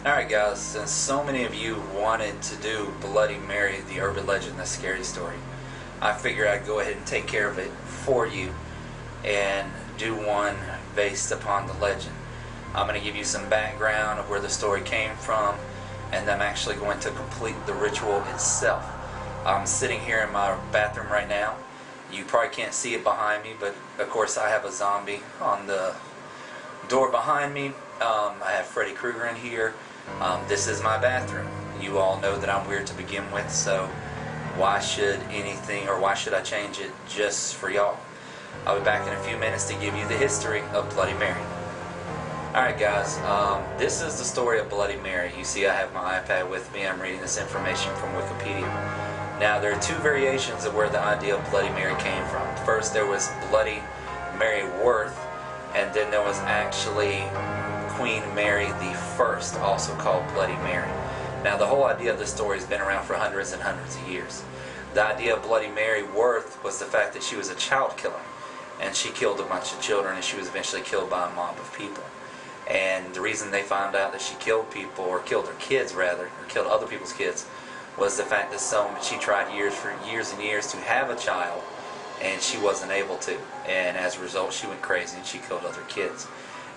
Alright guys, since so many of you wanted to do Bloody Mary, the urban legend, the scary story, I figured I'd go ahead and take care of it for you and do one based upon the legend. I'm going to give you some background of where the story came from, and I'm actually going to complete the ritual itself. I'm sitting here in my bathroom right now. You probably can't see it behind me, but of course I have a zombie on the door behind me. I have Freddy Krueger in here. This is my bathroom. You all know that I'm weird to begin with, so why should I change it just for y'all? I'll be back in a few minutes to give you the history of Bloody Mary. Alright guys, this is the story of Bloody Mary. You see I have my iPad with me. I'm reading this information from Wikipedia. Now there are two variations of where the idea of Bloody Mary came from. First there was Bloody Mary Worth, and then there was actually Queen Mary the First, also called Bloody Mary. Now the whole idea of this story has been around for hundreds and hundreds of years. The idea of Bloody Mary Worth was the fact that she was a child killer, and she killed a bunch of children, and she was eventually killed by a mob of people. And the reason they found out that she killed people, or killed her kids rather, or killed other people's kids, was the fact that she tried for years and years to have a child, and she wasn't able to. And as a result, she went crazy and she killed other kids.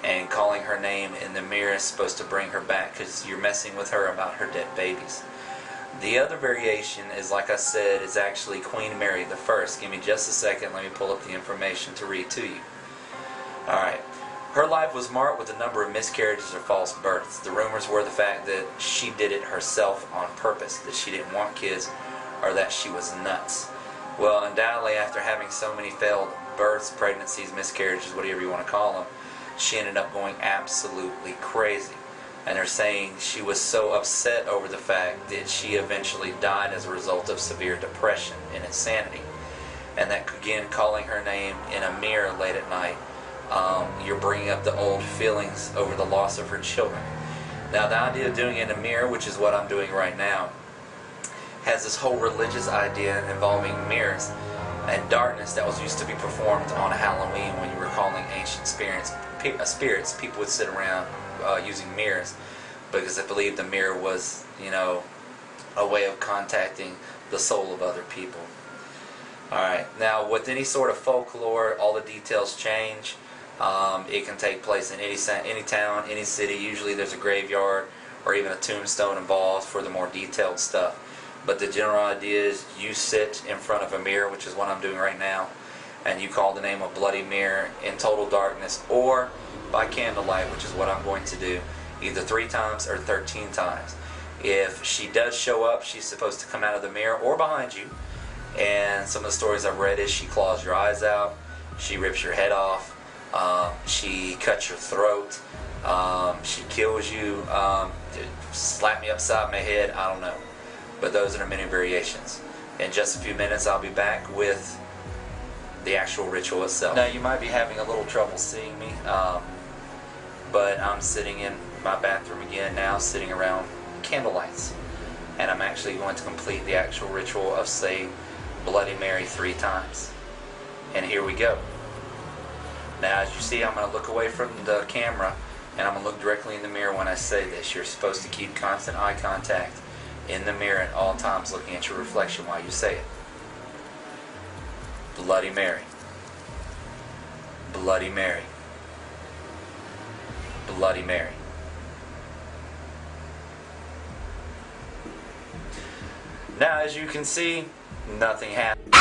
And calling her name in the mirror is supposed to bring her back, because you're messing with her about her dead babies. The other variation is, like I said, is actually Queen Mary the First. Give me just a second, let me pull up the information to read to you. Alright. Her life was marked with a number of miscarriages or false births. The rumors were the fact that she did it herself on purpose, that she didn't want kids, or that she was nuts. Well, undoubtedly, after having so many failed births, pregnancies, miscarriages, whatever you want to call them, she ended up going absolutely crazy. And they're saying she was so upset over the fact that she eventually died as a result of severe depression and insanity. And that, again, calling her name in a mirror late at night, you're bringing up the old feelings over the loss of her children. Now, the idea of doing it in a mirror, which is what I'm doing right now, has this whole religious idea involving mirrors and darkness that was used to be performed on Halloween when you were calling ancient spirits. People would sit around using mirrors because they believed the mirror was, a way of contacting the soul of other people. Alright, now with any sort of folklore, all the details change. It can take place in any town, any city. Usually there's a graveyard or even a tombstone involved for the more detailed stuff. But the general idea is you sit in front of a mirror, which is what I'm doing right now, and you call the name of Bloody Mary in total darkness, or by candlelight, which is what I'm going to do, either 3 times or 13 times. If she does show up, she's supposed to come out of the mirror or behind you, and some of the stories I've read is she claws your eyes out, she rips your head off, she cuts your throat, she kills you, slap me upside my head, I don't know. But those are the many variations. In just a few minutes I'll be back with the actual ritual itself. Now you might be having a little trouble seeing me, but I'm sitting in my bathroom again now, sitting around candlelights. And I'm actually going to complete the actual ritual of saying Bloody Mary 3 times. And here we go. Now as you see, I'm going to look away from the camera and I'm going to look directly in the mirror when I say this. You're supposed to keep constant eye contact in the mirror at all times, looking at your reflection while you say it. Bloody Mary. Bloody Mary. Bloody Mary. Now as you can see, nothing happened.